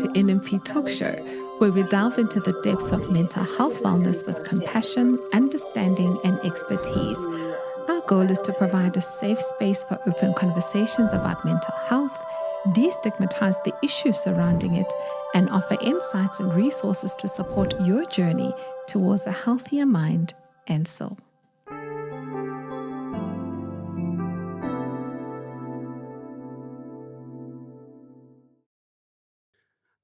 to NMP Talk Show, where we delve into the depths of mental health wellness with compassion, understanding, and expertise. Our goal is to provide a safe space for open conversations about mental health, destigmatize the issues surrounding it, and offer insights and resources to support your journey towards a healthier mind and soul.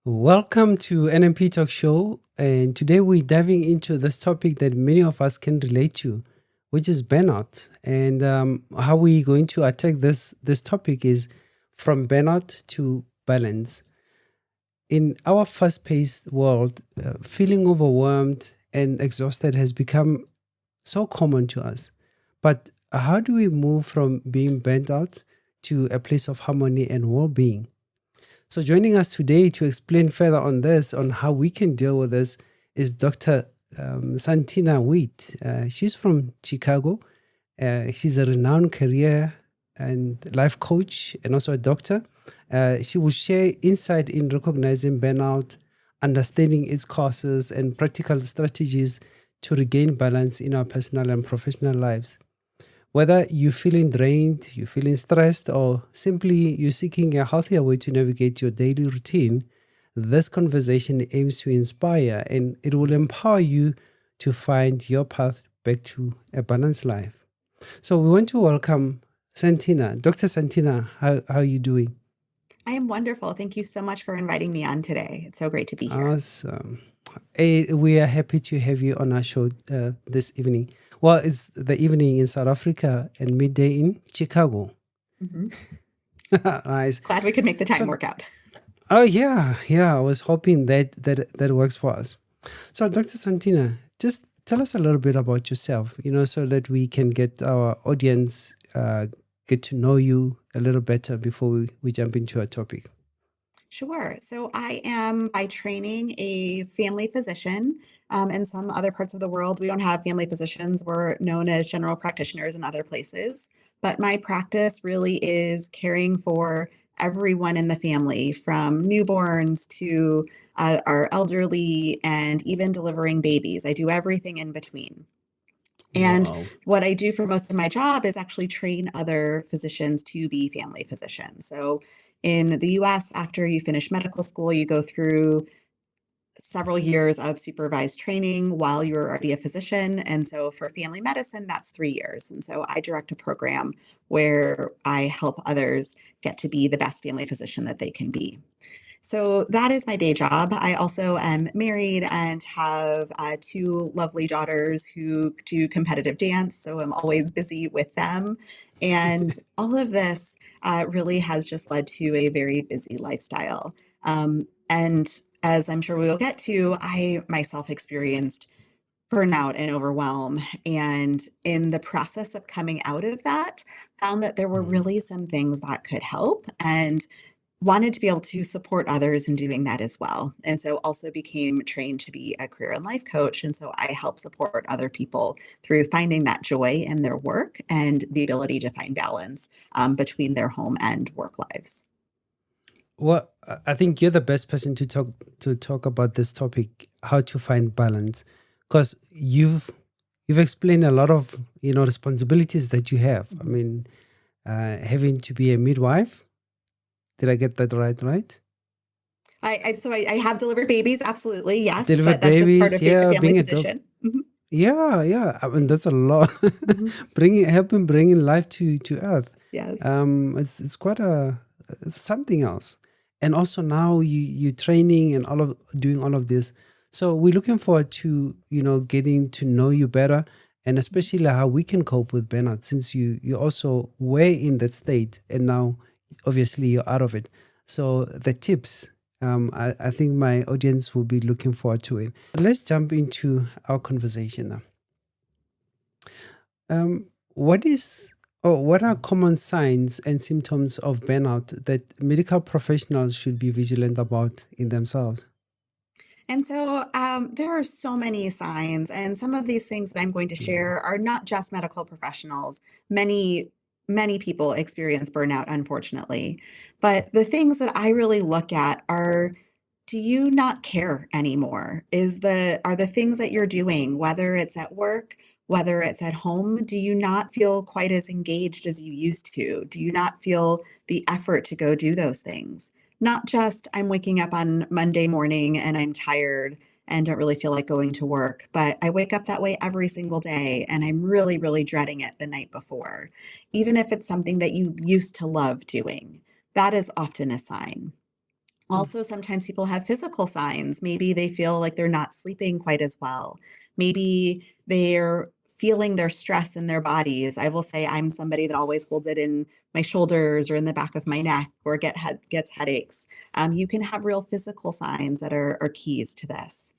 Welcome to NMP Talk Show, and today we're diving into this topic that many of us can relate to, which is burnout. And how we're going to attack this topic is from burnout to balance. In our fast-paced world, feeling overwhelmed and exhausted has become so common to us. But how do we move from being burnt out to a place of harmony and well-being? So joining us today to explain further on this, on how we can deal with this, is Dr. Santina Wheat. She's from Chicago. She's a renowned career and life coach and also a doctor. She will share insight in recognizing burnout, understanding its causes, and practical strategies to regain balance in our personal and professional lives. Whether you're feeling drained, you're feeling stressed, or simply you're seeking a healthier way to navigate your daily routine, this conversation aims to inspire and it will empower you to find your path back to a balanced life. So we want to welcome Santina. Dr. Santina, how are you doing? I am wonderful. Thank you so much for inviting me on today. It's so great to be here. Awesome. We are happy to have you on our show this evening. Well, it's the evening in South Africa and midday in Chicago. Mm-hmm. Nice. Glad we could make the time work out. Oh, yeah. I was hoping that works for us. So, Dr. Santina, just tell us a little bit about yourself, so that we can get our audience, get to know you a little better before we jump into our topic. Sure. So I am by training a family physician. In some other parts of the world, we don't have family physicians. We're known as general practitioners in other places. But my practice really is caring for everyone in the family, from newborns to our elderly and even delivering babies. I do everything in between. And Wow. what I do for most of my job is actually train other physicians to be family physicians. So in the US, after you finish medical school, you go through several years of supervised training while you're already a physician. And so for family medicine, that's 3 years. And so I direct a program where I help others get to be the best family physician that they can be. So that is my day job. I also am married and have 2 lovely daughters who do competitive dance. So I'm always busy with them. And all of this really has just led to a very busy lifestyle. And as I'm sure we will get to, I myself experienced burnout and overwhelm. And in the process of coming out of that, found that there were really some things that could help and wanted to be able to support others in doing that as well. And so also became trained to be a career and life coach. And so I help support other people through finding that joy in their work and the ability to find balance between their home and work lives. Well, I think you're the best person to talk about this topic, how to find balance, because you've explained a lot of responsibilities that you have. I mean, having to be a midwife. Did I get that right? I have delivered babies, absolutely, yes. Delivered but that's babies, just part of being a family being a physician. Mm-hmm. Yeah. I mean, that's a lot. Helping bringing life to earth. Yes. It's quite it's something else. And also now you training and doing all of this. So we're looking forward to getting to know you better, and especially how we can cope with burnout, since you also were in that state and now obviously you're out of it. So the tips, I think my audience will be looking forward to it. Let's jump into our conversation now. What are common signs and symptoms of burnout that medical professionals should be vigilant about in themselves? And so there are so many signs, and some of these things that I'm going to share are not just medical professionals. Many people experience burnout, unfortunately. But the things that I really look at are do you not care anymore? Are the things that you're doing, whether it's at work, whether it's at home, do you not feel quite as engaged as you used to? Do you not feel the effort to go do those things? Not just I'm waking up on Monday morning and I'm tired and don't really feel like going to work, but I wake up that way every single day and I'm really, really dreading it the night before. Even if it's something that you used to love doing, that is often a sign. Mm. Also, sometimes people have physical signs. Maybe they feel like they're not sleeping quite as well. Maybe they're feeling their stress in their bodies. I will say I'm somebody that always holds it in my shoulders or in the back of my neck or gets headaches. You can have real physical signs that are keys to this.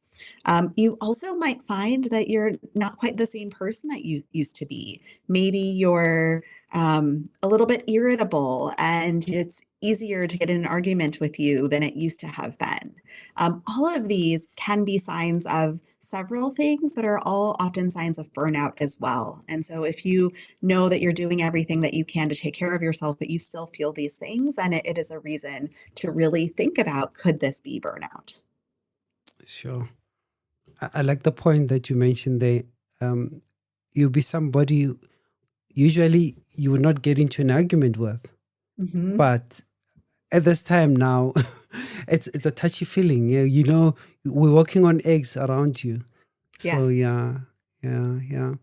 You also might find that you're not quite the same person that you used to be. Maybe you're a little bit irritable and it's easier to get in an argument with you than it used to have been. All of these can be signs of several things, but are all often signs of burnout as well. And so if you know that you're doing everything that you can to take care of yourself, but you still feel these things, then it is a reason to really think about, could this be burnout? Sure. I like the point that you mentioned there. Um, you'll be somebody usually you would not get into an argument with, Hmm. but at this time now, it's a touchy feeling. Yeah, we're walking on eggs around you. So Yes. yeah.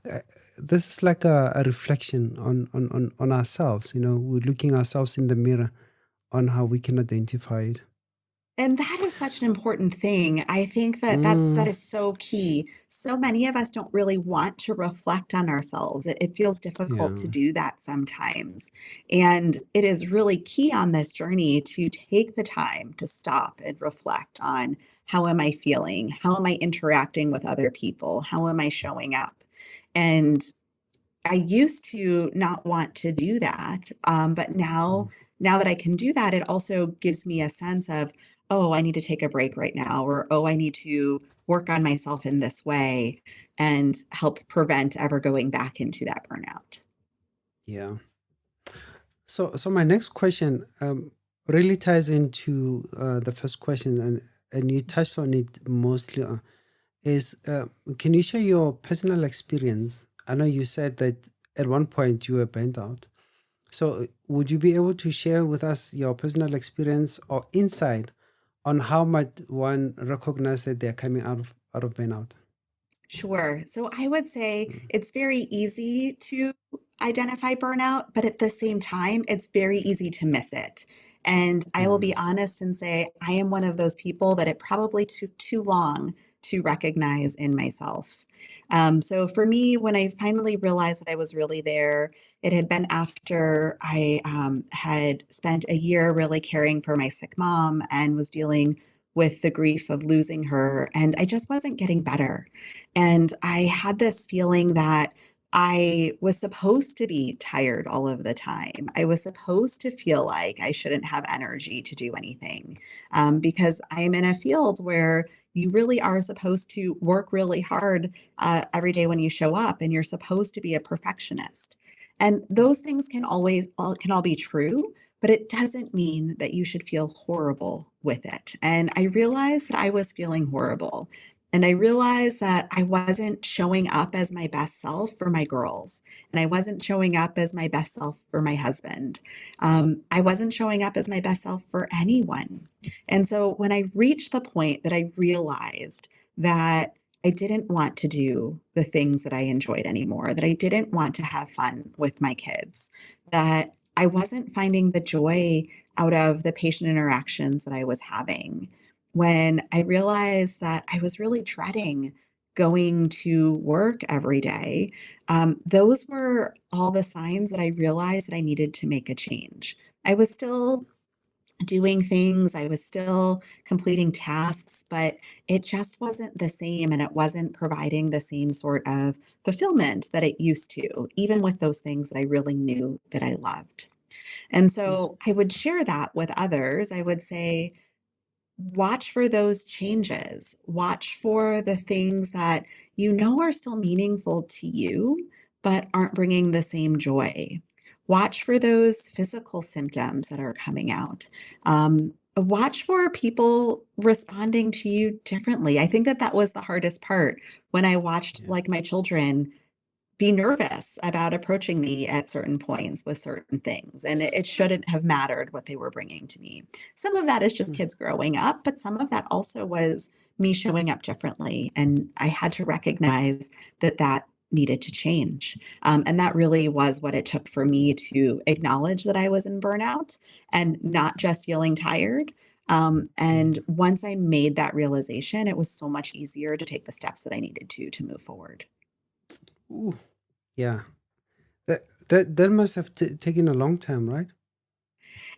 Uh, this is like a reflection on ourselves. We're looking ourselves in the mirror on how we can identify it. And that is such an important thing. I think that that Mm, is so key. So many of us don't really want to reflect on ourselves. It feels difficult to yeah. do that sometimes. And it is really key on this journey to take the time to stop and reflect on, how am I feeling? How am I interacting with other people? How am I showing up? And I used to not want to do that, but Mm, now that I can do that, it also gives me a sense of, oh, I need to take a break right now, or oh, I need to work on myself in this way and help prevent ever going back into that burnout. yeah. So my next question really ties into the first question, and you touched on it mostly. Is Can you share your personal experience? I know you said that at one point you were burnt out. So would you be able to share with us your personal experience or insight on how might one recognize that they're coming out of burnout? Sure. So I would say Mm, it's very easy to identify burnout, but at the same time, it's very easy to miss it. And I will yeah. be honest and say I am one of those people that it probably took too long to recognize in myself. So for me, when I finally realized that I was really there, it had been after I had spent a year really caring for my sick mom and was dealing with the grief of losing her. And I just wasn't getting better. And I had this feeling that I was supposed to be tired all of the time. I was supposed to feel like I shouldn't have energy to do anything, because I'm in a field where you really are supposed to work really hard every day when you show up, and you're supposed to be a perfectionist. And those things can all be true, but it doesn't mean that you should feel horrible with it. And I realized that I was feeling horrible. And I realized that I wasn't showing up as my best self for my girls, and I wasn't showing up as my best self for my husband. I wasn't showing up as my best self for anyone. And so when I reached the point that I realized that I didn't want to do the things that I enjoyed anymore, that I didn't want to have fun with my kids, that I wasn't finding the joy out of the patient interactions that I was having, when I realized that I was really dreading going to work every day, those were all the signs that I realized that I needed to make a change. I was still doing things, I was still completing tasks, but it just wasn't the same and it wasn't providing the same sort of fulfillment that it used to, even with those things that I really knew that I loved. And Mm, so I would share that with others. I would say, watch for those changes. Watch for the things that you know are still meaningful to you, but aren't bringing the same joy. Watch for those physical symptoms that are coming out. watch for people responding to you differently. I think that that was the hardest part when I watched Yeah. like my children be nervous about approaching me at certain points with certain things. And it shouldn't have mattered what they were bringing to me. Some of that is just Mm. kids growing up, but some of that also was me showing up differently. And I had to recognize that that needed to change. And that really was what it took for me to acknowledge that I was in burnout and not just feeling tired. And Mm. once I made that realization, it was so much easier to take the steps that I needed to move forward. Ooh, yeah. That must have taken a long time, right?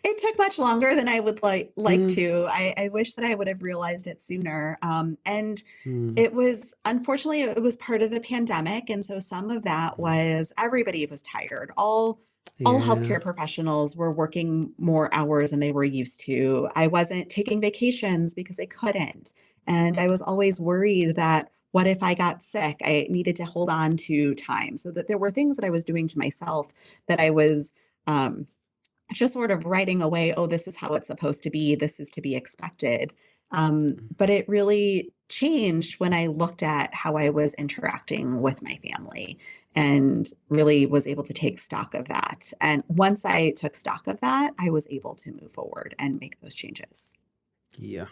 It took much longer than I would like Mm. to. I wish that I would have realized it sooner. And Mm. it was unfortunately it was part of the pandemic, and so some of that Mm. was everybody was tired. All Yeah. healthcare professionals were working more hours than they were used to. I wasn't taking vacations because I couldn't, and I was always worried that what if I got sick? I needed to hold on to time, so that there were things that I was doing to myself that I was um, just sort of writing away, oh, this is how it's supposed to be. This is to be expected. But it really changed when I looked at how I was interacting with my family and really was able to take stock of that. And once I took stock of that, I was able to move forward and make those changes. Yeah.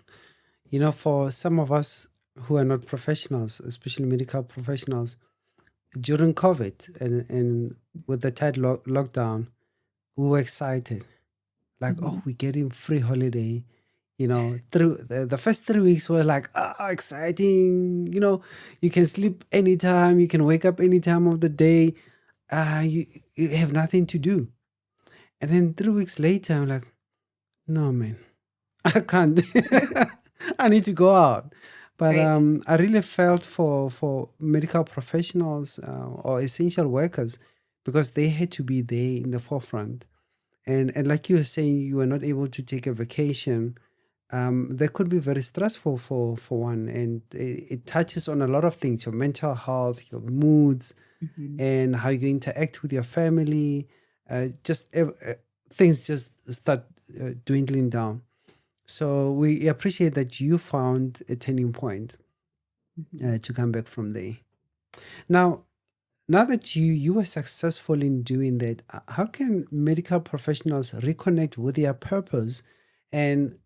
You know, for some of us who are not professionals, especially medical professionals, during COVID and with the tight lockdown, we were excited. Like, oh, Mhm. we're getting free holiday. You know, through the first 3 weeks were like, exciting. You know, you can sleep anytime, you can wake up any time of the day. You have nothing to do. And then 3 weeks later, I'm like, no, man, I can't. I need to go out. But Right. I really felt for medical professionals or essential workers because they had to be there in the forefront. And like you were saying, you were not able to take a vacation. That could be very stressful for one, and it touches on a lot of things: your mental health, your moods, Mhm. and how you interact with your family. Things just start dwindling down. So we appreciate that you found a turning point Mhm. to come back from there. Now, now that you were successful in doing that, how can medical professionals reconnect with their purpose and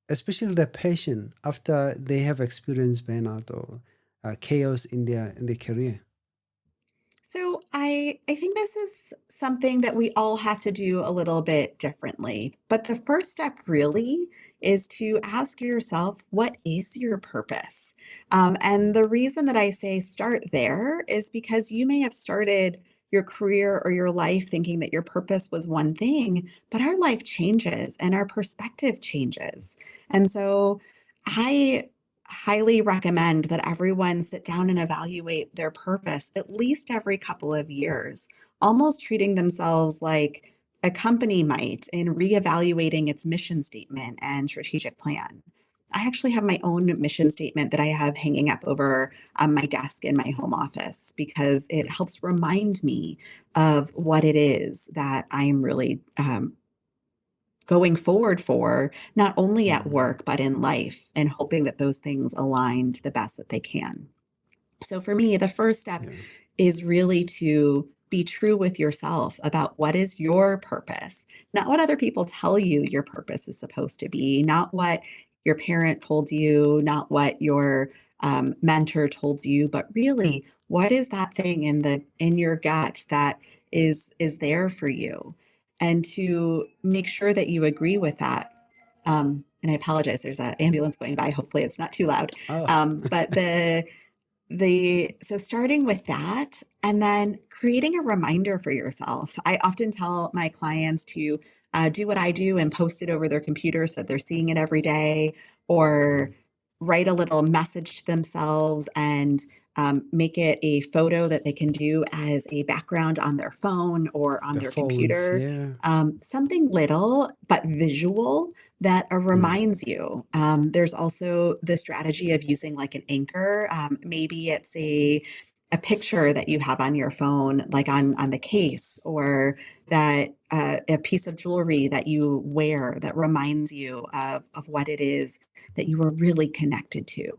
especially their passion after they have experienced burnout or chaos in their career? So I think this is something that we all have to do a little bit differently. But the first step really is to ask yourself, what is your purpose? And the reason that I say start there is because you may have started your career or your life thinking that your purpose was one thing, but our life changes and our perspective changes. And so I highly recommend that everyone sit down and evaluate their purpose at least every couple of years, almost treating themselves like a company might in reevaluating its mission statement and strategic plan. I actually have my own mission statement that I have hanging up over my desk in my home office because it helps remind me of what it is that I'm really going forward for, not only at Mhm. work, but in life, and hoping that those things align to the best that they can. So for me, the first step Yeah. is really to be true with yourself about what is your purpose, not what other people tell you your purpose is supposed to be, not what your parent told you, not what your mentor told you, but really what is that thing in your gut that is there for you, and to make sure that you agree with that. And I apologize, there's an ambulance going by. Hopefully, it's not too loud. Oh, But so starting with that and then creating a reminder for yourself. I often tell my clients to do what I do and post it over their computer so that they're seeing it every day, or mm, write a little message to themselves and make it a photo that they can do as a background on their phone or on the their phones. computer. Yeah. Something little but visual that Mm. reminds you. There's also the strategy of using like an anchor. Maybe it's a picture that you have on your phone, like on the case, or that a piece of jewelry that you wear that reminds you of what it is that you were really connected to.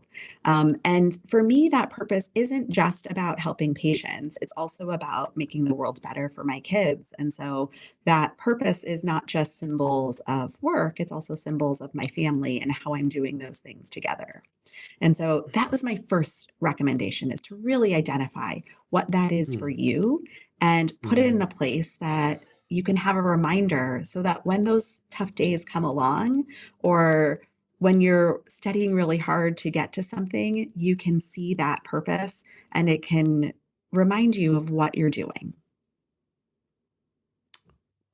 And for me, that purpose isn't just about helping patients, it's also about making the world better for my kids. And so that purpose is not just symbols of work, it's also symbols of my family and how I'm doing those things together. And so that was my first recommendation, is to really identify what that is for Mm, you and put it in mm. a place that you can have a reminder so that when those tough days come along, or when you're studying really hard to get to something, you can see that purpose and it can remind you of what you're doing.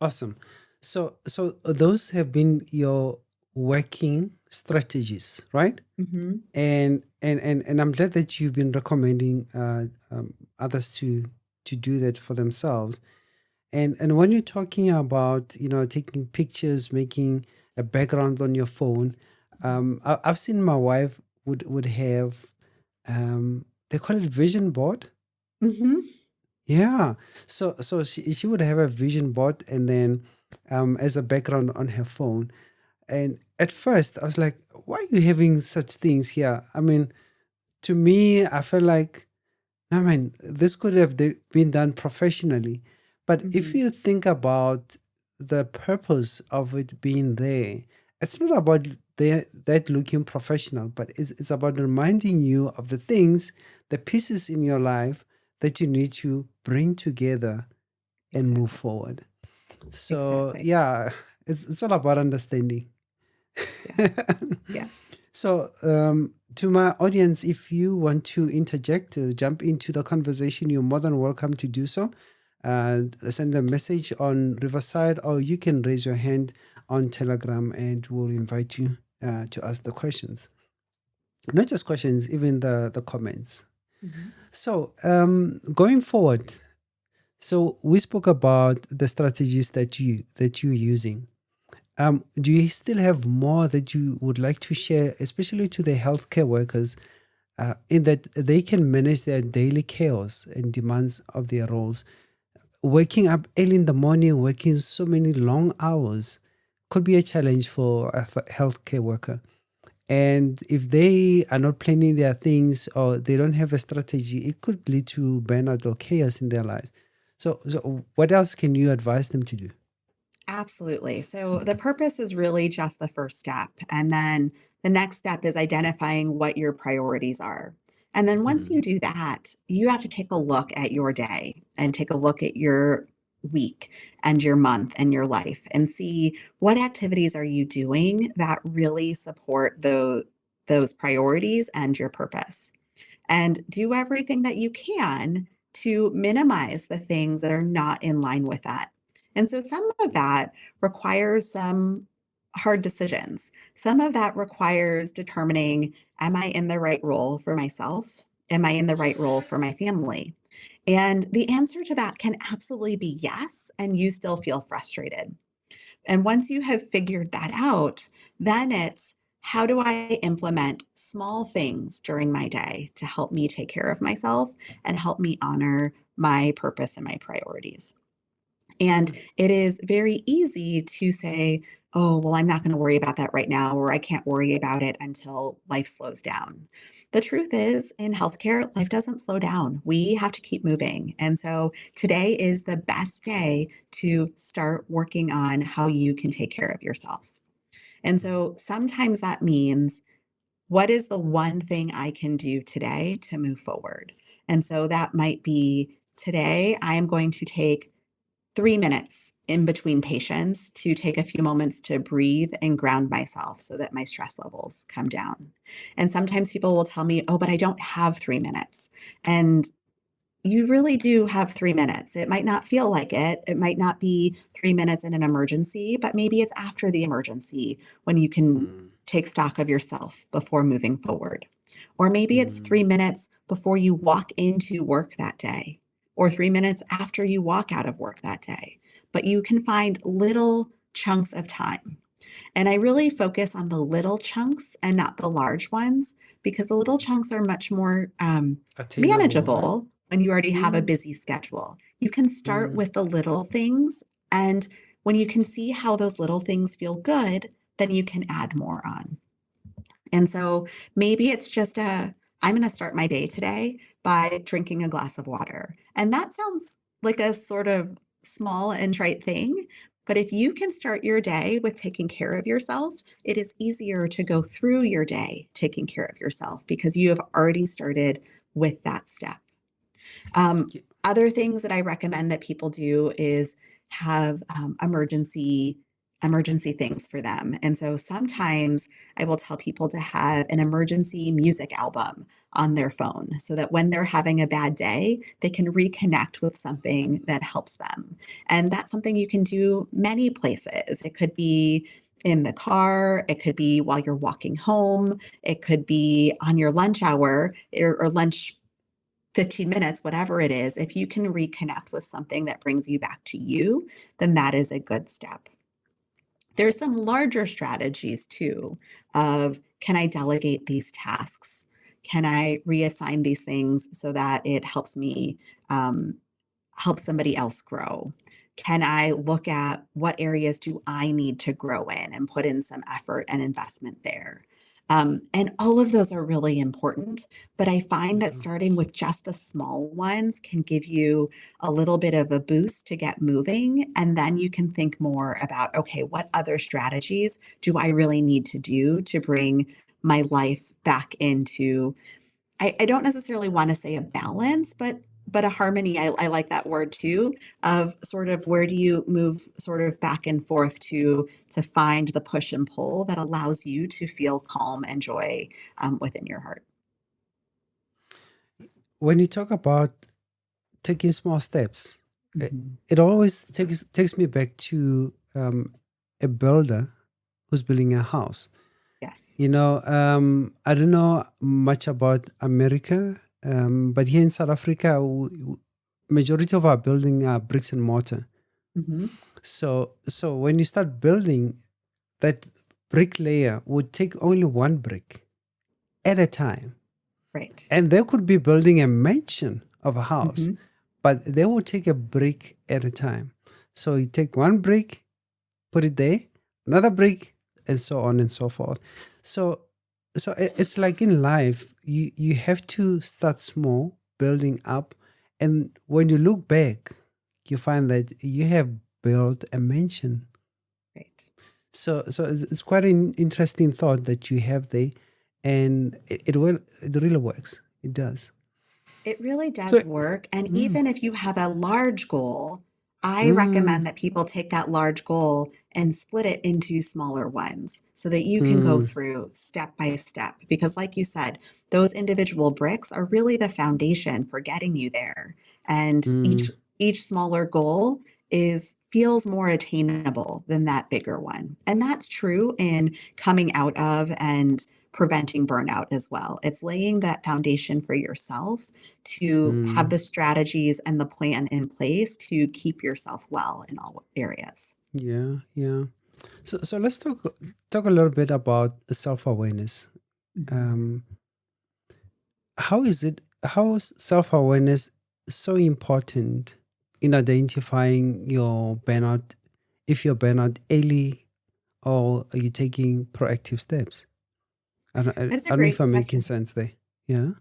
Awesome. So those have been your working strategies, right? Hmm. And I'm glad that you've been recommending others to do that for themselves. And when you're talking about, taking pictures, making a background on your phone, I've seen my wife would have, they call it vision board. Hmm. Yeah. So she would have a vision board, and then as a background on her phone. And at first I was like, why are you having such things here? I mean, to me, I felt like, I mean, this could have been done professionally. But if Hmm. you think about the purpose of it being there, it's not about that looking professional, but it's about reminding you of the things, the pieces in your life that you need to bring together and move Exactly. forward. So, Exactly. yeah, it's all about understanding. Yeah. Yes. So, to my audience, if you want to interject, jump into the conversation, you're more than welcome to do so. Send a message on Riverside, or you can raise your hand on Telegram, and we'll invite you to ask the questions. Not just questions, even the comments. Hmm. So, going forward, so we spoke about the strategies that you're using. Do you still have more that you would like to share, especially to the healthcare workers, in that they can manage their daily chaos and demands of their roles? Waking up early in the morning, working so many long hours could be a challenge for a healthcare worker. And if they are not planning their things, or they don't have a strategy, it could lead to burnout or chaos in their lives. So what else can you advise them to do? Absolutely. So the purpose is really just the first step. And then the next step is identifying what your priorities are. And then once you Mm, do that, you have to take a look at your day and take a look at your week and your month and your life and see what activities are you doing that really support those priorities and your purpose, and do everything that you can to minimize the things that are not in line with that. And so some of that requires some hard decisions. Some of that requires determining, am I in the right role for myself? Am I in the right role for my family? And the answer to that can absolutely be yes, and you still feel frustrated. And once you have figured that out, then it's, how do I implement small things during my day to help me take care of myself and help me honor my purpose and my priorities? And it is very easy to say, oh, well, I'm not going to worry about that right now, or I can't worry about it until life slows down. The truth is, in healthcare, life doesn't slow down. We have to keep moving. And so today is the best day to start working on how you can take care of yourself. And so sometimes that means, what is the one thing I can do today to move forward? And so that might be, today I am going to take 3 minutes in between patients to take a few moments to breathe and ground myself so that my stress levels come down. And sometimes people will tell me, oh, but I don't have 3 minutes. And you really do have 3 minutes. It might not feel like it. It might not be 3 minutes in an emergency, but maybe it's after the emergency when you can mm, take stock of yourself before moving forward. Or maybe it's mm, 3 minutes before you walk into work that day, or 3 minutes after you walk out of work that day. But you can find little chunks of time. And I really focus on the little chunks and not the large ones, because the little mm. chunks are much more Attainable, right? manageable. when you already have a Mm, busy schedule. You can start mm, with the little things. And when you can see how those little things feel good, then you can add more on. And so maybe it's just I'm going to start my day today by drinking a glass of water. And that sounds like a sort of small and trite thing. But if you can start your day with taking care of yourself, it is easier to go through your day taking care of yourself because you have already started with that step. yeah, Other things that I recommend that people do is have emergency things for them. And so sometimes I will tell people to have an emergency music album on their phone so that when they're having a bad day, they can reconnect with something that helps them. And that's something you can do many places. It could be in the car, it could be while you're walking home, it could be on your lunch hour or lunch 15 minutes, whatever it is, if you can reconnect with something that brings you back to you, then that is a good step. There's some larger strategies too of can I delegate these tasks? Can I reassign these things so that it helps me um, help somebody else grow? Can I look at what areas do I need to grow in and put in some effort and investment there? And all of those are really important, but I find that yeah. starting with just the small ones can give you a little bit of a boost to get moving. And then you can think more about, okay, what other strategies do I really need to do to bring my life back into I don't necessarily want to say a balance, but a harmony. I like that word too, of sort of where do you move sort of back and forth to find the push and pull that allows you to feel calm and joy within your heart. When you talk about taking small steps, it, Mhm. it always takes me back to a builder who's building a house. Yes. You know, I don't know much about America, but here in South Africa, majority of our building are bricks and mortar. Hmm. So when you start building, that bricklayer would take only one brick at a time, Right. and they could be building a mansion of a house, Hmm. but they will take a brick at a time. So you take one brick, put it there, another brick, and so on and so forth. So, it's like in life, you have to start small, building up, and when you look back, you find that you have built a mansion. Right. So it's quite an interesting thought that you have there, and it really works. It does. It really So, does work. And mm, even if you have a large goal, I mm, recommend that people take that large goal and split it into smaller ones so that you can go mm, through step by step. Because, like you said, those individual bricks are really the foundation for getting you there. And mm, each smaller goal is feels more attainable than that bigger one. And that's true in coming out of and preventing burnout as well. It's laying that foundation for yourself to have mm. the strategies and the plan in place to keep yourself well in all areas. Yeah, yeah. So let's talk a little bit about self awareness. Mhm. Um, how is self awareness so important in identifying your burnout? If you're burnout early, or are you taking proactive steps? I That's a don't know if great I'm making question. sense there. Yeah.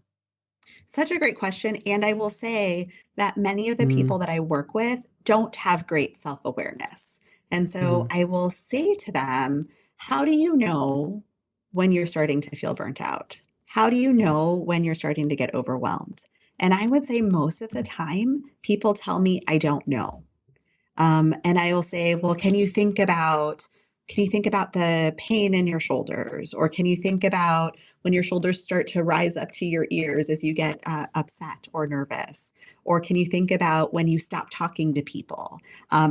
Such a great question. And I will say that many of the Mm, people that I work with don't have great self awareness. And so mm, I will say to them, how do you know when you're starting to feel burnt out? How do you know when you're starting to get overwhelmed? And I would say most of the time, people tell me, I don't know. And I will say, well, can you think about the pain in your shoulders? Or can you think about when your shoulders start to rise up to your ears as you get upset or nervous? Or can you think about when you stop talking to people?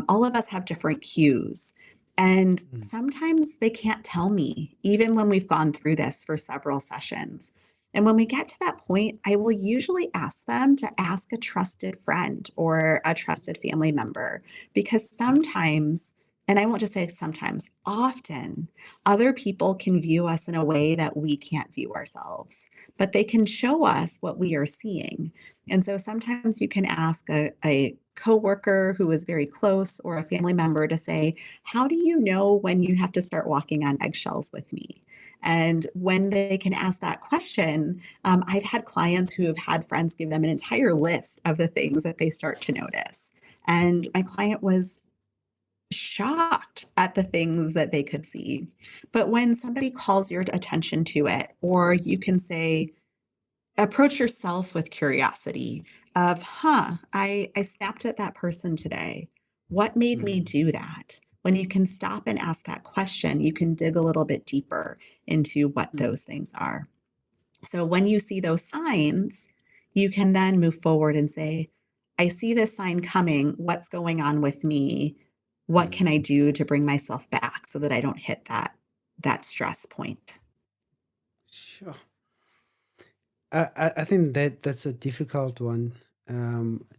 All of us have different cues. And mm, sometimes they can't tell me, even when we've gone through this for several sessions. And when we get to that point, I will usually ask them to ask a trusted friend or a trusted family member because sometimes and I won't just say sometimes, often, other people can view us in a way that we can't view ourselves, but they can show us what we are seeing. And so sometimes you can ask a coworker who is very close or a family member to say, how do you know when you have to start walking on eggshells with me? And when they can ask that question, I've had clients who have had friends give them an entire list of the things that they start to notice. And my client was shocked at the things that they could see. But when somebody calls your attention to it, or you can say, approach yourself with curiosity of, I snapped at that person today. What made me Mm, do that? When you can stop and ask that question, you can dig a little bit deeper into what mm, those things are. So when you see those signs, you can then move forward and say, I see this sign coming. What's going on with me? What mm. can I do to bring myself back so that I don't hit that stress point? Sure. I think that that's a difficult one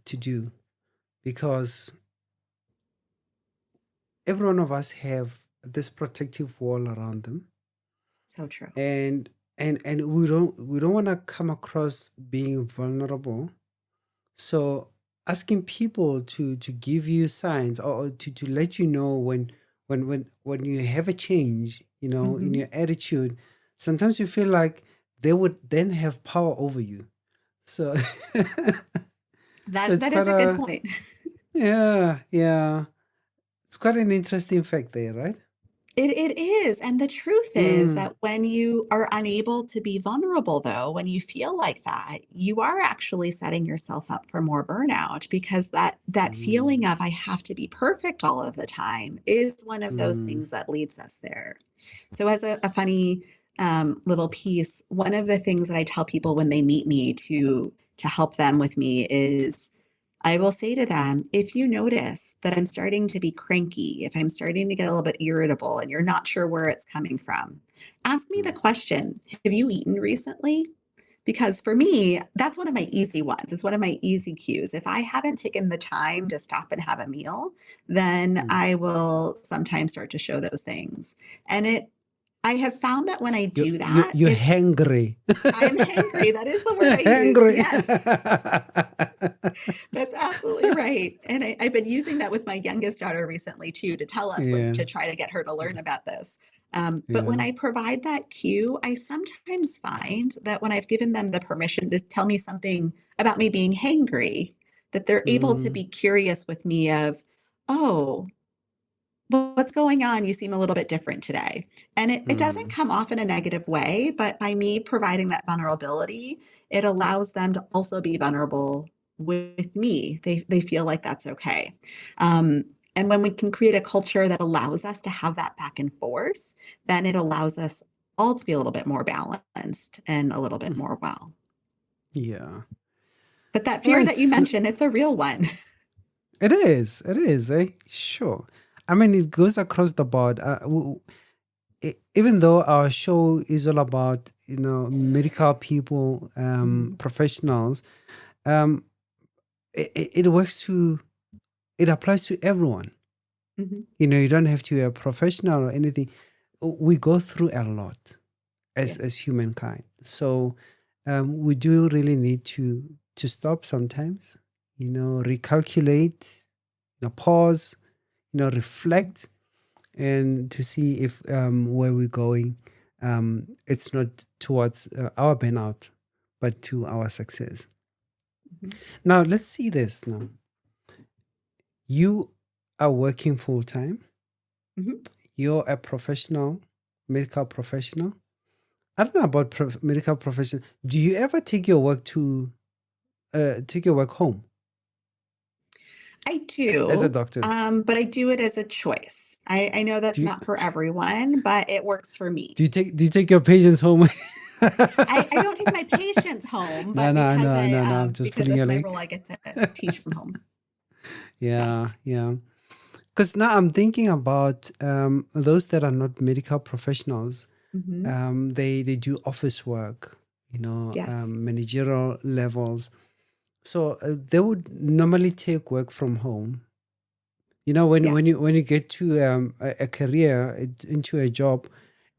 to do because every one of us have this protective wall around them, So true. and and we don't want to come across being vulnerable. So asking people to give you signs or to let you know when you have a change, in Hmm. your attitude, sometimes you feel like they would then have power over you. So so That it's that is quite a good a point. yeah, yeah. It's quite an interesting fact there, right? It is, and the truth is Mm, that when you are unable to be vulnerable, though, when you feel like that, you are actually setting yourself up for more burnout because that feeling mm, of I have to be perfect all of the time is one of those mm, things that leads us there. So as a funny, little piece, one of the things that I tell people when they meet me to help them with me is I will say to them, if you notice that I'm starting to be cranky, if I'm starting to get a little bit irritable and you're not sure where it's coming from, ask me the mm, question, have you eaten recently? Because for me, that's one of my easy ones. It's one of my easy cues. If I haven't taken the time to stop and have a meal, then mm. I will sometimes start to show those things. And I have found that when I You do you that, you're it hangry. I'm hangry. That is the word You're I use. hangry. Yes. That's absolutely right. And I've been using that with my youngest daughter recently too, to tell us when Yeah, to try to get her to learn about this. But when yeah. I provide that cue, I sometimes find that when I've given them the permission to tell me something about me being hangry, that they're able to Mm, be curious with me of, oh, what's going on? You seem a little bit different today. And it doesn't mm, come off in a negative way, but by me providing that vulnerability, it allows them to also be vulnerable with me. They feel like that's okay. Um, and when we can create a culture that allows us to have that back and forth, then it allows us all to be a little bit more balanced and a little bit mm. more well. Yeah. But that All fear that you right. mentioned, it's a real one. It is. It is, eh? Sure. I mean, it goes across the board. Even though our show is all about, medical people, Mhm, professionals, um, it works it applies to everyone. mhm. You don't have to be a professional or anything. We go through a lot as Yes. humankind. So we do really need to stop sometimes, recalculate, pause, reflect, and to see if where we're going, it's not towards our burnout, but to our success. Mhm, Now, let's see this now. You are working full time. mhm. You're a professional, medical professional. I don't know about medical professional. Do you ever take your work home I as a do, doctor? but I do it as a choice. I know that's Do you not for everyone, but it works for me. do you take your patients home? I don't take my patients home, No, but no, I know, because I know. No, I'm just because pulling of your my leg. role, I get to teach from home. Yeah, Yes. yeah. Because now I'm thinking about those that are not medical professionals. Hmm. They do office work, Yes. managerial levels. So they would normally take work from home, You know, when Yes. you get to a career, into a job,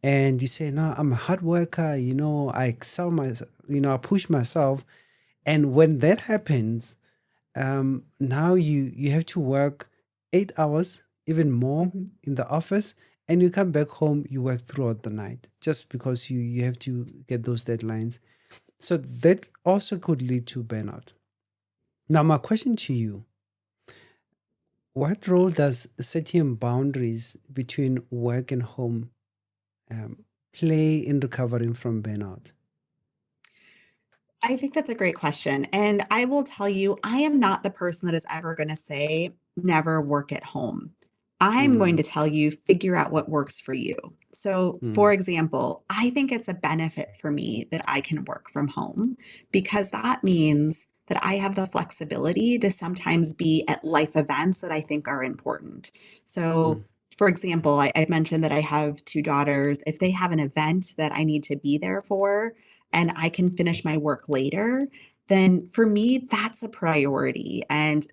and you say, "No, I'm a hard worker. You know, I excel myself. You know, I push myself." And when that happens, now you have to work 8 hours, even more, Mhm. in the office, and you come back home, you work throughout the night just because you have to get those deadlines. So that also could lead to burnout. Now, my question to you: what role does setting boundaries between work and home um, play in recovering from burnout? I think that's a great question. And I will tell you, I am not the person that is ever going to say, never work at home. I'm going Mm, to tell you, figure out what works for you. So, for mm, example, I think it's a benefit for me that I can work from home because that means that I have the flexibility to sometimes be at life events that I think are important. So, mm, for example, I've mentioned that I have two daughters. If they have an event that I need to be there for, and I can finish my work later, then for me, that's a priority. And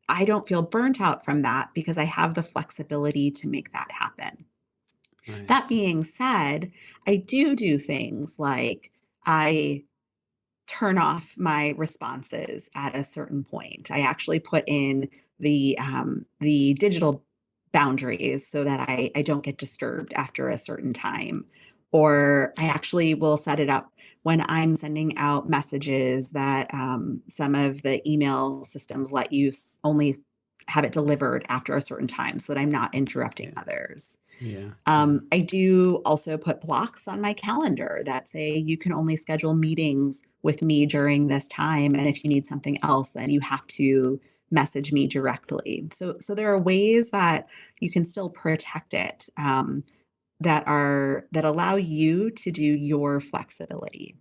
I don't feel burnt out from that because I have the flexibility to make that happen. That nice. being said, I do things like I turn off my responses at a certain point. I actually put in the digital boundaries so that I don't get disturbed after a certain time. Or I actually will set it up when I'm sending out messages that some of the email systems let you only have it delivered after a certain time so that I'm not interrupting Yeah, others. yeah, yeah. I do also put blocks on my calendar that say you can only schedule meetings with me during this time. And if you need something else, then you have to message me directly. So there are ways that you can still protect it that allow you to do your flexibility.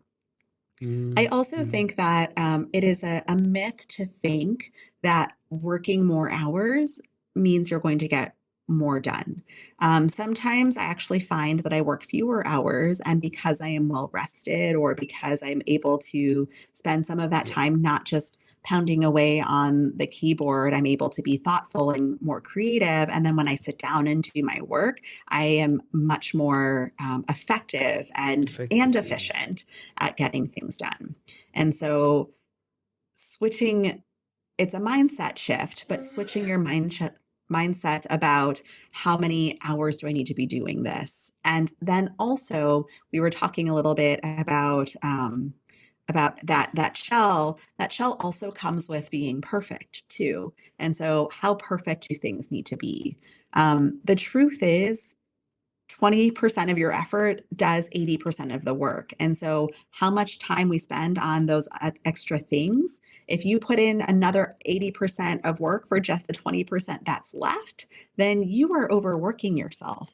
I Mm, also mm, think that it is a myth to think that working more hours means you're going to get more done. Sometimes I actually find that I work fewer hours, and because I am well rested or because I'm able to spend some of that time not just pounding away on the keyboard, I'm able to be thoughtful and more creative. And then when I sit down and do my work, I am much more effective and effective, yeah. efficient at getting things done. And so switching, it's a mindset shift, but switching your mindset about how many hours do I need to be doing this? And then also we were talking a little bit about that shell also comes with being perfect too. And so how perfect do things need to be? The truth is 20% of your effort does 80% of the work. And so, how much time we spend on those extra things, if you put in another 80% of work for just the 20% that's left, then you are overworking yourself.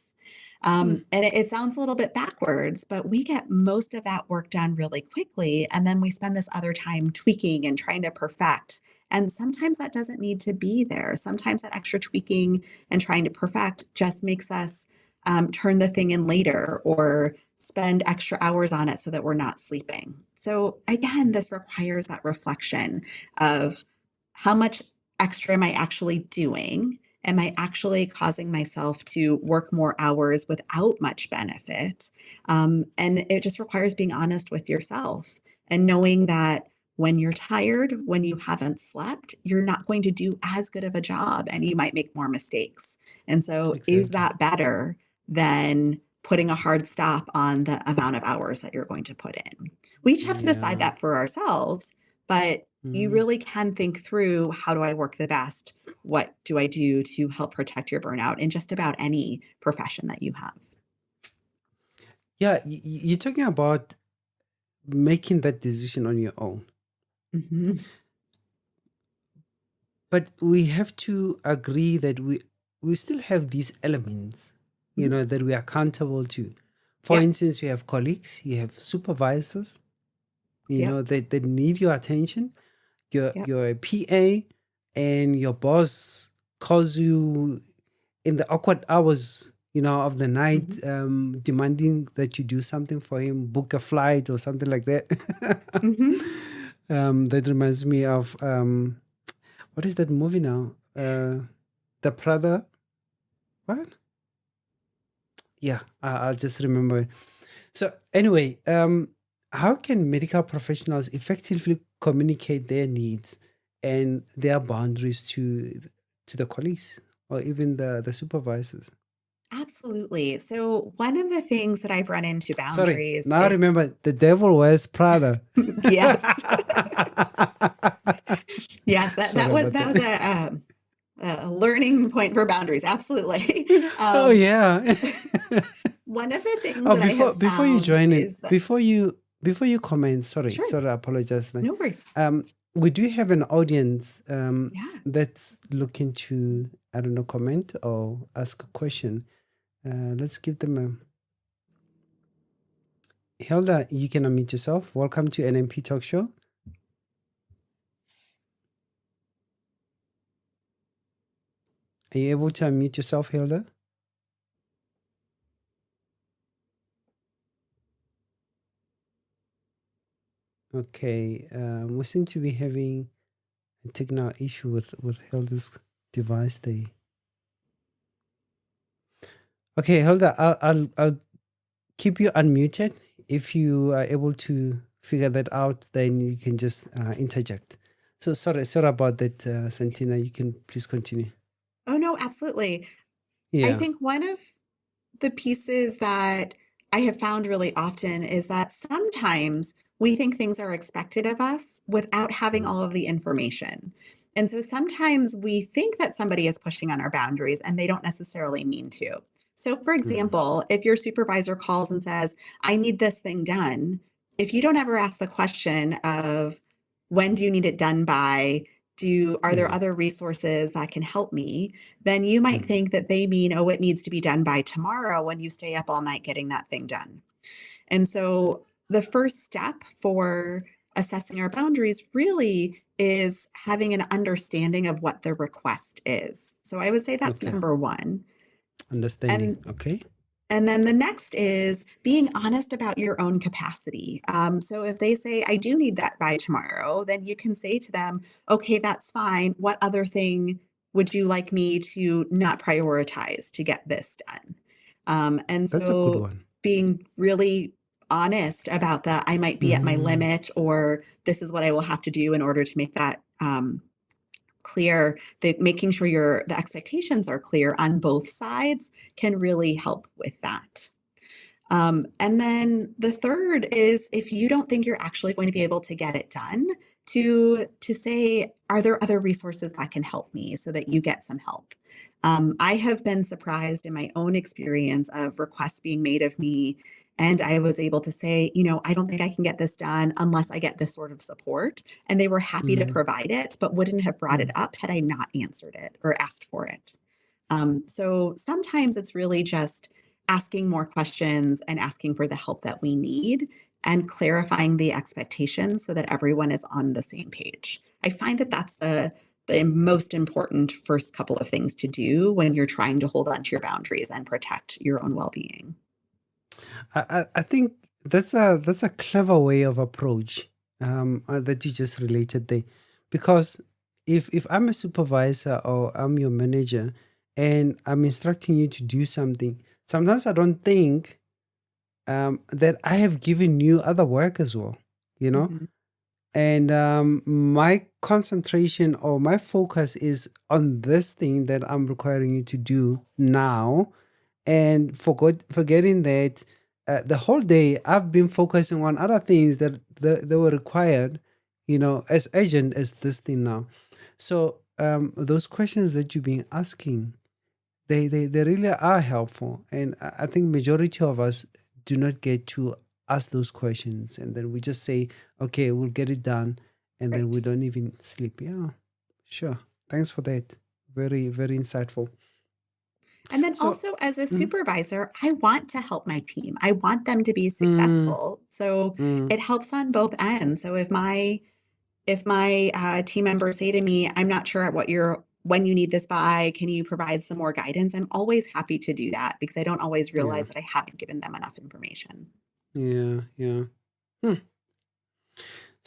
Mm, And it sounds a little bit backwards, but we get most of that work done really quickly. And then we spend this other time tweaking and trying to perfect. And sometimes that doesn't need to be there. Sometimes that extra tweaking and trying to perfect just makes us turn the thing in later or spend extra hours on it so that we're not sleeping. So, again, this requires that reflection of how much extra am I actually doing? Am I actually causing myself to work more hours without much benefit? And it just requires being honest with yourself and knowing that when you're tired, when you haven't slept, you're not going to do as good of a job and you might make more mistakes. And so, is exactly. that better than putting a hard stop on the amount of hours that you're going to put in? We each have to decide Yeah. that for ourselves, but you Mm. really can think through, how do I work the best? What do I do to help protect your burnout in just about any profession that you have? Yeah, you're talking about making that decision on your own. Mhm. But we have to agree that we still have these elements, you Mhm. know, that we are accountable to. For Yep. instance, you have colleagues, you have supervisors, you Yep. know, that need your attention. Yep. You're a PA, and your boss calls you in the awkward hours, you know, of the night, Mhm. demanding that you do something for him, book a flight or something like that. Mhm. That reminds me of what is that movie now? the brother. What? Yeah, I'll just remember it. So anyway, how can medical professionals effectively communicate their needs and their boundaries to the colleagues or even the supervisors? Absolutely. So one of the things that I've run into Sorry, boundaries now is remember the devil wears Prada. yes. Yes, Sorry about that was that. a learning point for boundaries. Absolutely. Oh Um, yeah. one of the things Oh, that I have before you found join in, is that before you comment, sorry, sure, I apologize. no worries. We do have an audience Yeah. that's looking to, I don't know, comment or ask a question. Let's give them a Hilda, you can unmute yourself. Welcome to NMP Talk Show. Are you able to unmute yourself, Hilda? Okay. We seem to be having a technical issue with Hilda's device there. Okay, Hilda, I'll keep you unmuted. If you are able to figure that out, then you can just interject. So sorry about that, Santina. You can please continue. Oh no, absolutely. I Yeah. think one of the pieces that I have found really often is that sometimes we think things are expected of us without having Mm, all of the information. And so sometimes we think that somebody is pushing on our boundaries and they don't necessarily mean to. So, for mm, example, if your supervisor calls and says, I need this thing done, if you don't ever ask the question of when do you need it done by, are there yeah. other resources that can help me? Then you might Mm, think that they mean, oh, it needs to be done by tomorrow when you stay up all night getting that thing done. And so the first step for assessing our boundaries really is having an understanding of what the request is. So I would say that's okay. number one. Understanding. And Okay. and then the next is being honest about your own capacity. So if they say, I do need that by tomorrow, then you can say to them, okay, that's fine. What other thing would you like me to not prioritize to get this done? And That's a good so one. being really honest about that, I might be at my Mm, limit, or this is what I will have to do in order to make that clear, that making sure the expectations are clear on both sides can really help with that. And then the third is if you don't think you're actually going to be able to get it done, to say, are there other resources that can help me so that you get some help? I have been surprised in my own experience of requests being made of me. And I was able to say, I don't think I can get this done unless I get this sort of support. And they were happy to mm, provide it, but wouldn't have brought it mm. up had I not answered it or asked for it. So sometimes it's really just asking more questions and asking for the help that we need and clarifying the expectations so that everyone is on the same page. I find that that's the most important first couple of things to do when you're trying to hold on to your boundaries and protect your own well-being. I think that's a clever way of approach that you just related there, because if I'm a supervisor or I'm your manager and I'm instructing you to do something, sometimes I don't think that I have given you other work as well, you know, Mhm. and my concentration or my focus is on this thing that I'm requiring you to do now, and forgetting that the whole day I've been focusing on other things that they were required, as urgent as this thing now. So those questions that you've been asking, they really are helpful, and I think majority of us do not get to ask those questions, and then we just say, okay, we'll get it done, and then we Right. don't even sleep. Yeah, sure. Thanks for that. Very, very insightful. And then So, also as a mm, supervisor, I want to help my team. I want them to be mm, successful. So mm, it helps on both ends. So if my team members say to me, I'm not sure when you need this by, can you provide some more guidance? I'm always happy to do that because I don't always yeah, realize that I haven't given them enough information. yeah, yeah. Hmm.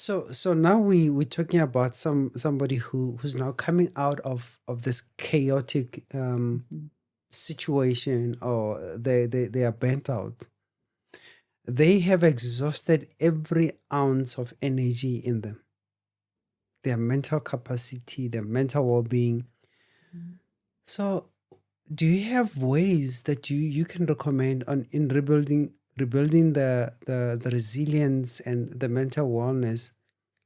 So now we're talking about somebody who's now coming out of this chaotic Mhm. situation, or they are burnt out. They have exhausted every ounce of energy in them, their mental capacity, their mental well-being. So do you have ways that you can recommend on in rebuilding the resilience and the mental wellness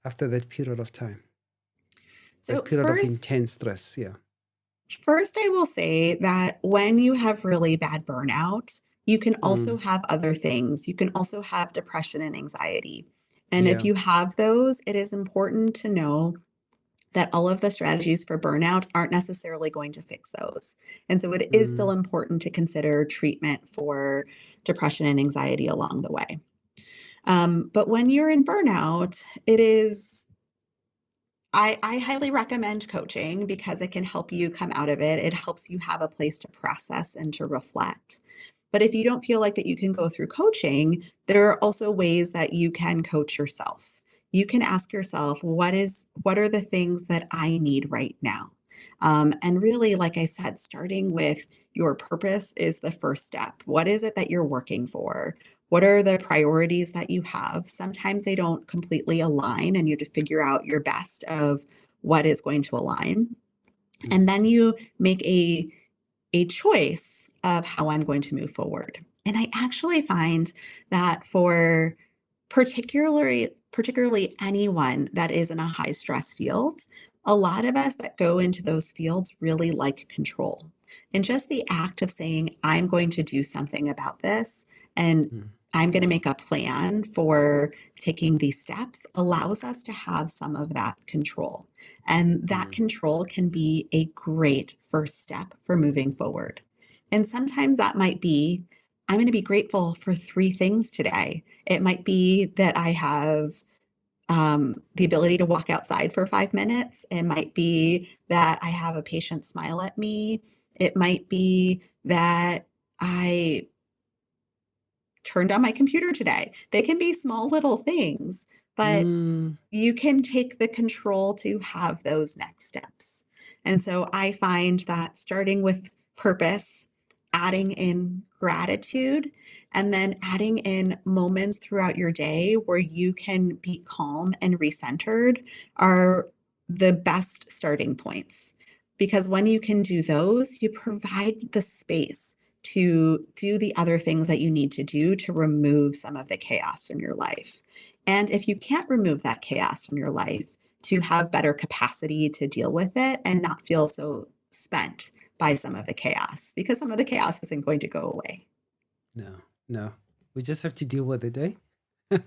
after that period of time, that So period of first, intense stress? Yeah. First, I will say that when you have really bad burnout, you can also Mm, have other things. You can also have depression and anxiety. And if yeah. you have those, it is important to know that all of the strategies for burnout aren't necessarily going to fix those. And so it is still Mm, important to consider treatment for depression and anxiety along the way. But when you're in burnout, I highly recommend coaching because it can help you come out of it. It helps you have a place to process and to reflect. But if you don't feel like that you can go through coaching, there are also ways that you can coach yourself. You can ask yourself, what are the things that I need right now? And really, like I said, starting with your purpose is the first step. What is it that you're working for? What are the priorities that you have? Sometimes they don't completely align, and you have to figure out your best of what is going to align. mm, And then you make a choice of how I'm going to move forward. And I actually find that for particularly anyone that is in a high stress field, a lot of us that go into those fields really like control. And just the act of saying, I'm going to do something about this and mm, I'm going to make a plan for taking these steps allows us to have some of that control. And that mm, control can be a great first step for moving forward. And sometimes that might be, I'm going to be grateful for three things today. It might be that I have the ability to walk outside for 5 minutes. It might be that I have a patient smile at me. It might be that I turned on my computer today. They can be small little things, but mm, you can take the control to have those next steps. And so I find that starting with purpose, adding in gratitude, and then adding in moments throughout your day where you can be calm and recentered are the best starting points. Because when you can do those, you provide the space to do the other things that you need to do to remove some of the chaos from your life. And if you can't remove that chaos from your life, to have better capacity to deal with it and not feel so spent by some of the chaos, because some of the chaos isn't going to go away. no, no. We just have to deal with it, eh?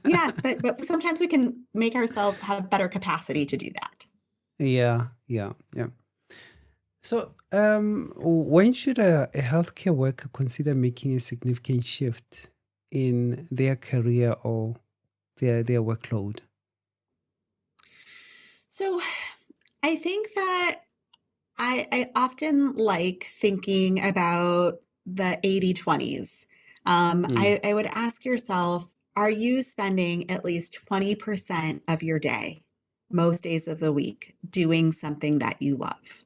Yes, but sometimes we can make ourselves have better capacity to do that. Yeah, yeah, yeah. So, when should a healthcare worker consider making a significant shift in their career or their workload? So I think that I often like thinking about the 80/20s. Mm, I would ask yourself, are you spending at least 20% of your day, most days of the week, doing something that you love?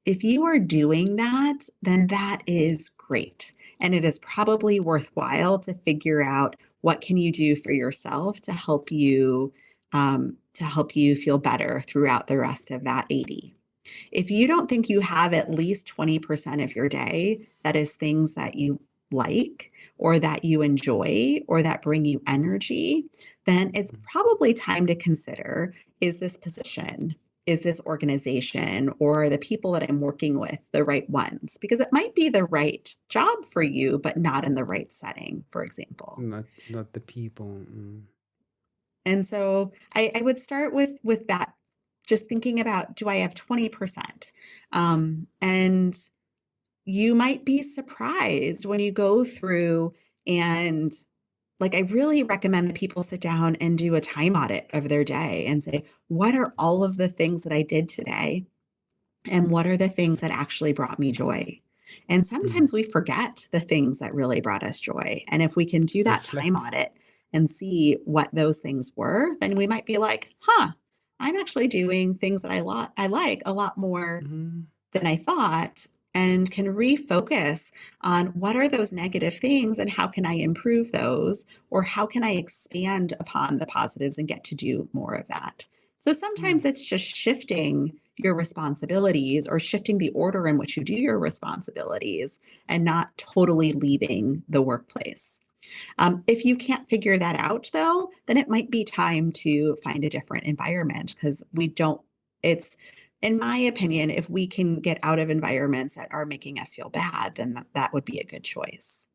If you are doing that, then that is great. And it is probably worthwhile to figure out what can you do for yourself to help you feel better throughout the rest of that 80. If you don't think you have at least 20% of your day that is things that you like or that you enjoy or that bring you energy, then it's mm, probably time to consider, is this position, is this organization, or the people that I'm working with the right ones? Because it might be the right job for you, but not in the right setting, for example. not the people. Mm, And so I would start with that, just thinking about, do I have 20%? And you might be surprised when you go through and like I really recommend that people sit down and do a time audit of their day and say, what are all of the things that I did today? And what are the things that actually brought me joy? And mm. sometimes we forget the things that really brought us joy. And if we can do that time Reflect. audit and see what those things were, then we might be like, huh, I'm actually doing things that I like a lot more Mhm. than I thought, and can refocus on what are those negative things and how can I improve those, or how can I expand upon the positives and get to do more of that. So sometimes Mm. it's just shifting your responsibilities or shifting the order in which you do your responsibilities and not totally leaving the workplace. If you can't figure that out, though, then it might be time to find a different environment because we don't, it's, in my opinion, if we can get out of environments that are making us feel bad, then that would be a good choice.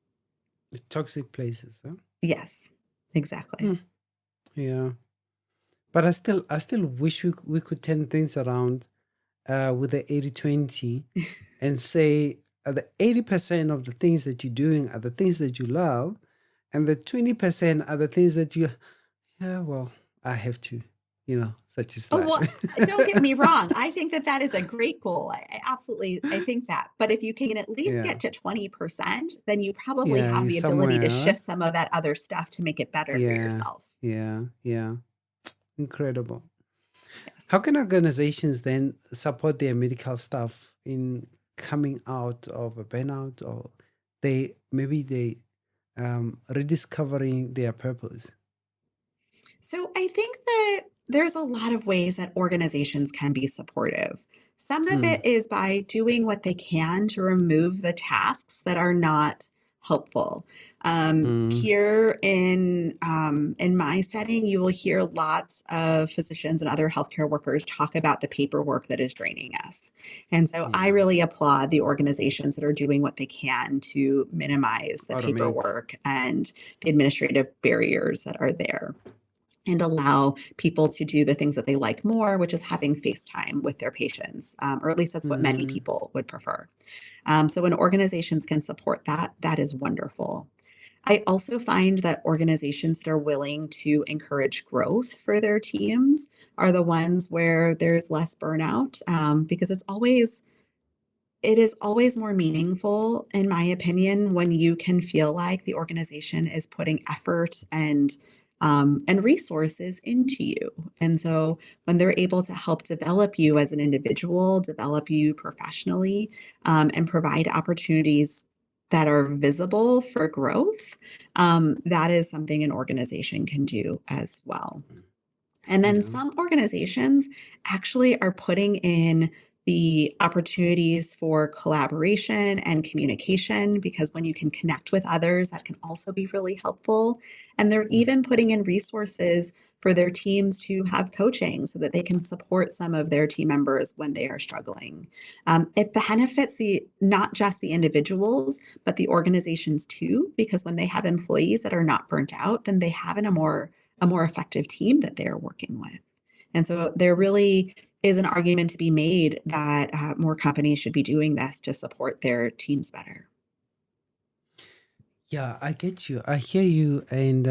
The toxic places, huh? Yes, exactly. Mm. Yeah. But I still wish we could turn things around with the 80/20 and say the 80% of the things that you're doing are the things that you love, and the 20% are the things that you, yeah, well, I have to, such is Oh, life. well, don't get me wrong. I think that that is a great goal. I absolutely, I think that. But if you can at least Yeah. get to 20%, then you probably Yeah, have you're the ability to somewhere, right? shift some of that other stuff to make it better for Yeah. yourself. Yeah. Yeah. Incredible. Yes. How can organizations then support their medical staff in coming out of a burnout, or they rediscovering their purpose? So I think that there's a lot of ways that organizations can be supportive. Some of Mm, it is by doing what they can to remove the tasks that are not helpful. mm, Here in my setting, you will hear lots of physicians and other healthcare workers talk about the paperwork that is draining us. And so I yeah. really applaud the organizations that are doing what they can to minimize the Automate. paperwork and the administrative barriers that are there and allow people to do the things that they like more, which is having FaceTime with their patients, or at least that's what many Mm, people would prefer. So when organizations can support that, that is wonderful. I also find that organizations that are willing to encourage growth for their teams are the ones where there's less burnout, because it is always more meaningful, in my opinion, when you can feel like the organization is putting effort and resources into you. And so when they're able to help develop you as an individual, develop you professionally, and provide opportunities that are visible for growth, that is something an organization can do as well. And then yeah. some organizations actually are putting in the opportunities for collaboration and communication because when you can connect with others, that can also be really helpful. And they're Mm, even putting in resources for their teams to have coaching so that they can support some of their team members when they are struggling. It benefits the not just the individuals, but the organizations too, because when they have employees that are not burnt out, then they have a more effective team that they're working with. And so there really is an argument to be made that more companies should be doing this to support their teams better. yeah, I get you. I hear you, and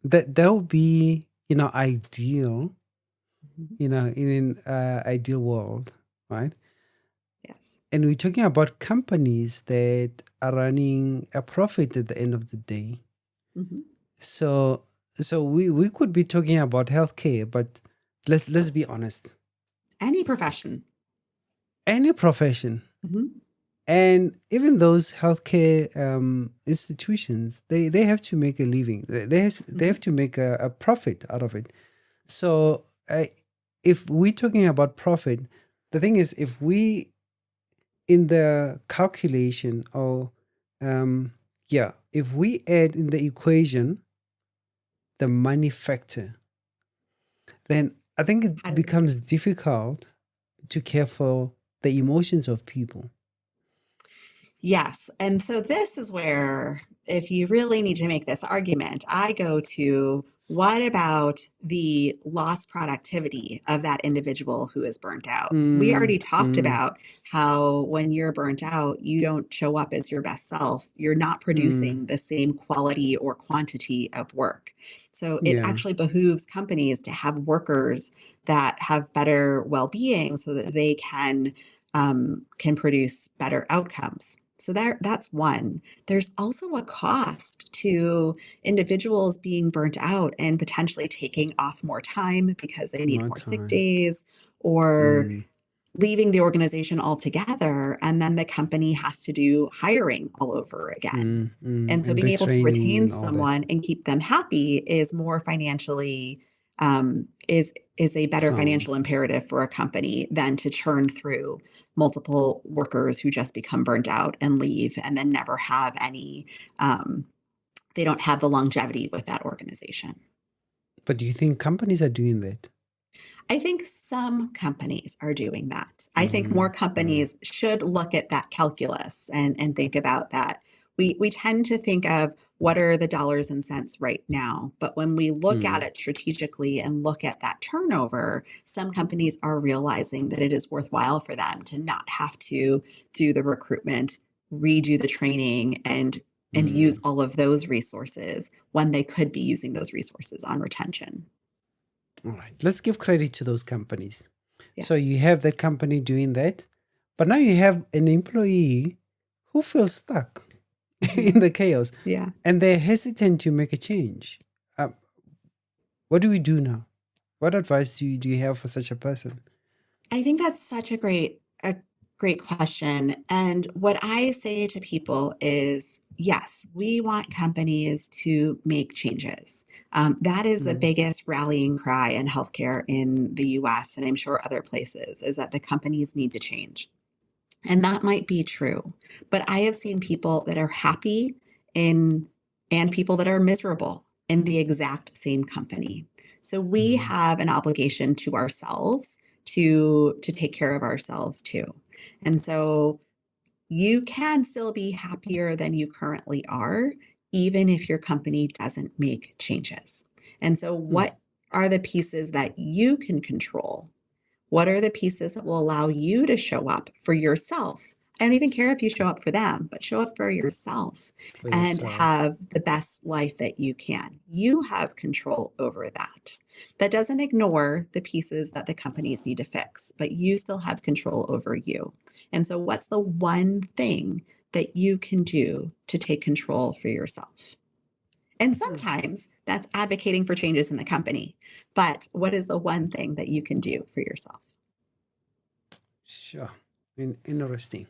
that would be ideal. Mhm. In an ideal world, right? Yes. And we're talking about companies that are running a profit at the end of the day. Mhm. So we could be talking about healthcare, but let's be honest. Any profession. Any profession, Mhm. and even those healthcare institutions, they have to make a living. They have Mhm. to make a profit out of it. So if we're talking about profit, the thing is, if we in the calculation, or yeah, if we add in the equation the money factor, then I think How it do we do becomes difficult to care for the emotions of people. Yes. And so this is where, if you really need to make this argument, I go to what about the lost productivity of that individual who is burnt out? We Mm, already talked mm, about how when you're burnt out, you don't show up as your best self. You're not mm, producing the same quality or quantity of work. So it yeah. actually behooves companies to have workers that have better well being so that they can produce better outcomes. So that's one. There's also a cost to individuals being burnt out and potentially taking off more time because they need More more sick time. days or Mm, leaving the organization altogether. And then the company has to do hiring all over again. And so and being able to retraining retain and all that. someone and keep them happy is more financially is a better Sound. financial imperative for a company than to churn through multiple workers who just become burnt out and leave and then never have any they don't have the longevity with that organization. But do you think companies are doing that? I think some companies are doing that. I think more Mm, mm, companies should look at that calculus and think about that. We tend to think of what are the dollars and cents right now, but when we look at mm, it strategically and look at that turnover, some companies are realizing that it is worthwhile for them to not have to do the recruitment, redo the training, and use mm. all of those resources when they could be using those resources on retention. All right. Let's give credit to those companies. So Yes. you have that company doing that, but now you have an employee who feels stuck Mhm. in the chaos Yeah. and they're hesitant to make a change. Um, what do we do now? What advice do you have for such a person? I think that's such a great question. And what I say to people is, yes, we want companies to make changes. That is the Mm, biggest rallying cry in healthcare in the US, and I'm sure other places, is that the companies need to change. And that might be true. But I have seen people that are happy in and people that are miserable in the exact same company. So we mm, have an obligation to ourselves to take care of ourselves too. And so you can still be happier than you currently are, even if your company doesn't make changes. And so mm, what are the pieces that you can control? What are the pieces that will allow you to show up for yourself? I don't even care if you show up for them, but show up for yourself for and yourself. have the best life that you can. You have control over that. That doesn't ignore the pieces that the companies need to fix, but you still have control over you. And so, what's the one thing that you can do to take control for yourself? And Mm, sometimes that's advocating for changes in the company. But what is the one thing that you can do for yourself? sure. Interesting.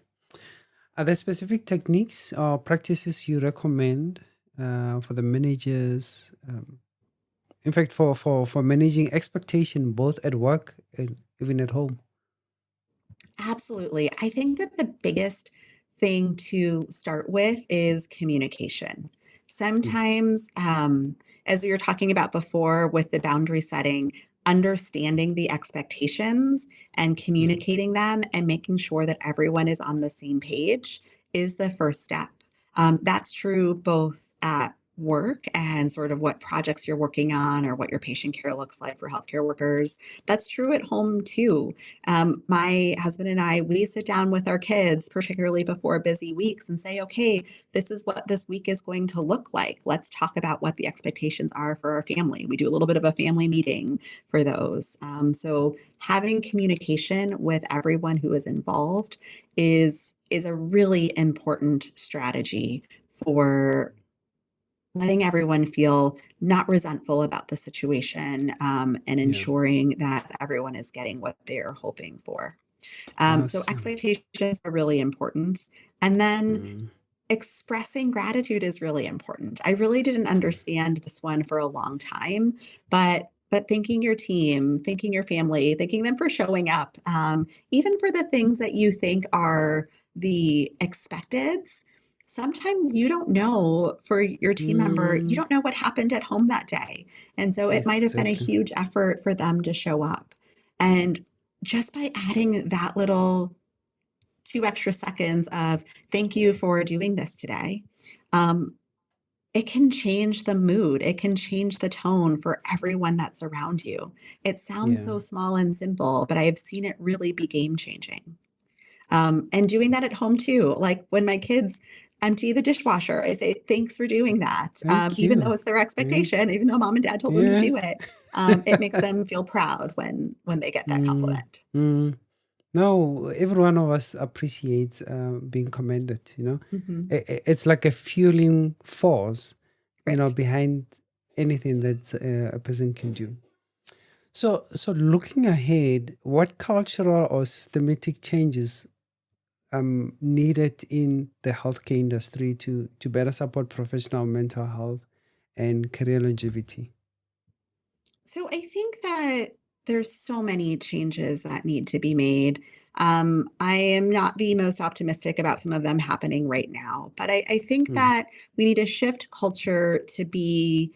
Are there specific techniques or practices you recommend for the managers? In fact, for managing expectation both at work and even at home. Absolutely. I think that the biggest thing to start with is communication. Mm, Sometimes, as we were talking about before with the boundary setting, understanding the expectations and mm, communicating them and making sure that everyone is on the same page is the first step. That's true both at work and sort of what projects you're working on or what your patient care looks like for healthcare workers. That's true at home too. My husband and I, we sit down with our kids, particularly before busy weeks, and say, okay, this is what this week is going to look like. Let's talk about what the expectations are for our family. We do a little bit of a family meeting for those. So having communication with everyone who is involved is a really important strategy for letting everyone feel not resentful about the situation and yeah. ensuring that everyone is getting what they're hoping for. So Awesome. expectations are really important. And then Mm, expressing gratitude is really important. I really didn't mm, understand this one for a long time, but thanking your team, thanking your family, thanking them for showing up, even for the things that you think are the expecteds. Sometimes you don't know for your team member, you mm, don't know what happened at home that day. And so it might have been a exactly. huge effort for them to show up. And just by adding that little 2 extra seconds of thank you for doing this today, um, it can change the mood. It can change the tone for everyone that's around you. It sounds Yeah. so small and simple, but I have seen it really be game changing. And doing that at home too. Like when my kids empty the dishwasher, I say, thanks for doing that. Thank Even though you. it's their Thank. expectation, even though mom and dad told them to Yeah. do it, it makes them feel proud when they get that mm, compliment. mm. No, every one of us appreciates being commended, you know. Mhm. It's like a fueling force, you know, Right. behind anything that a person can do. So looking ahead, what cultural or systematic changes needed in the healthcare industry to better support professional mental health and career longevity? So I think that there's so many changes that need to be made. I am not the most optimistic about some of them happening right now, but I think Mm, that we need to shift culture to be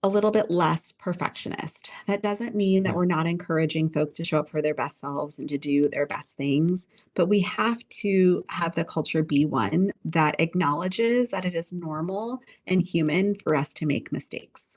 a little bit less perfectionist. That doesn't mean that yeah. we're not encouraging folks to show up for their best selves and to do their best things, but we have to have the culture be one that acknowledges that it is normal and human for us to make mistakes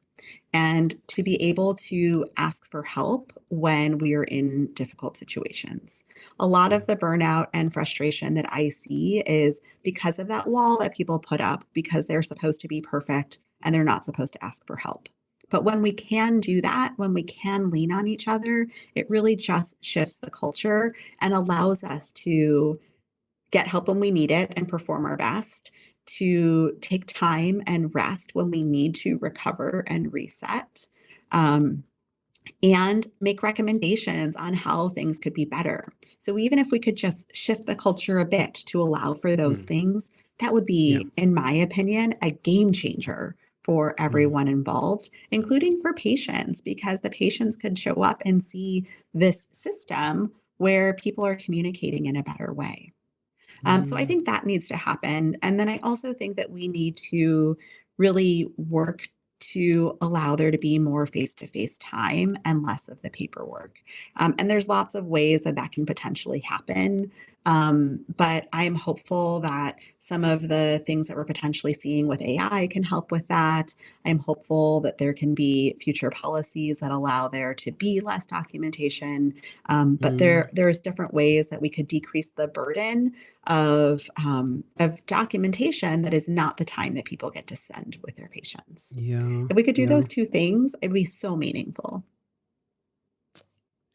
and to be able to ask for help when we are in difficult situations. A lot Mm, of the burnout and frustration that I see is because of that wall that people put up because they're supposed to be perfect and they're not supposed to ask for help. But when we can do that, when we can lean on each other, it really just shifts the culture and allows us to get help when we need it and perform our best, to take time and rest when we need to recover and reset, um, and make recommendations on how things could be better. So even if we could just shift the culture a bit to allow for those mm, things, that would yeah. be, in my opinion, a game changer for Mm, everyone involved, including for patients, because the patients could show up and see this system where people are communicating in a better way. So I mm, think that needs to happen. And then I also think that we need to really work to allow there to be more face to face time and less of the paperwork. And there's lots of ways that that can potentially happen. But I'm hopeful that some of the things that we're potentially seeing with AI can help with that. I'm hopeful that there can be future policies that allow there to be less documentation. But mm. there's different ways that we could decrease the burden of documentation that is not the time that people get to spend with their patients. Yeah, If we could do yeah, those two things, it'd be so meaningful.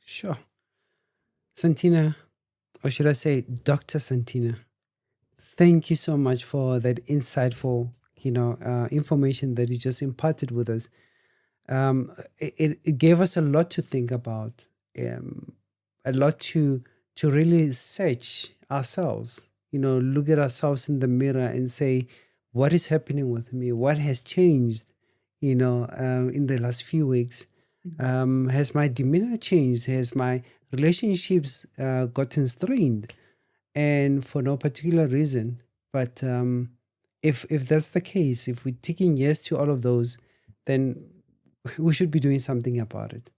sure. Santina, or should I say Dr. Santina, thank you so much for that insightful, information that you just imparted with us. It gave us a lot to think about, a lot to really search ourselves. Look at ourselves in the mirror and say, what is happening with me? What has changed? In the last few weeks, Mhm. has my demeanor changed? Has my relationships gotten strained? And for no particular reason. But if that's the case, if we're taking yes to all of those, then we should be doing something about it.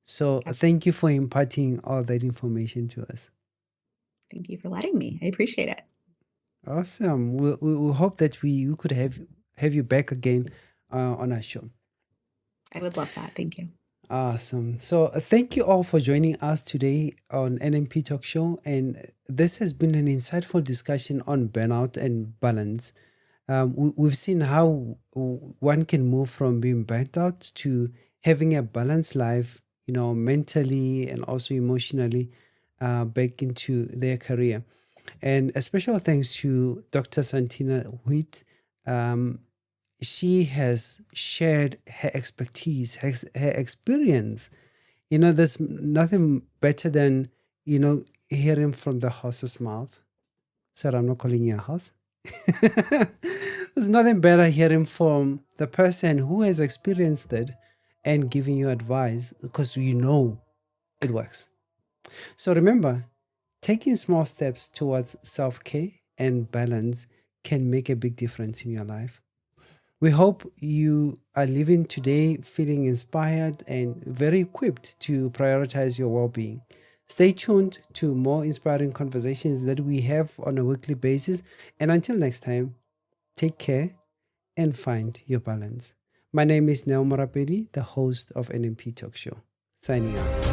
So Yep. thank you for imparting all that information to us. Thank you for letting me. I appreciate it. Awesome. We hope that we could have you back again on our show. I would love that. Thank you. Awesome. So thank you all for joining us today on NMP Talk Show. And this has been an insightful discussion on burnout and balance. We've seen how one can move from being burnt out to having a balanced life, mentally and also emotionally, back into their career. And a special thanks to Dr. Santina Wheat. Um, she has shared her expertise, her experience. There's nothing better than, hearing from the horse's mouth. Sorry, I'm not calling you a horse. There's nothing better hearing from the person who has experienced it and giving you advice because it works. So remember, taking small steps towards self care and balance can make a big difference in your life. We hope you are living today feeling inspired and very equipped to prioritize your well being. Stay tuned to more inspiring conversations that we have on a weekly basis. And until next time, take care and find your balance. My name is Neo Morapedi, the host of NMP Talk Show. Signing out.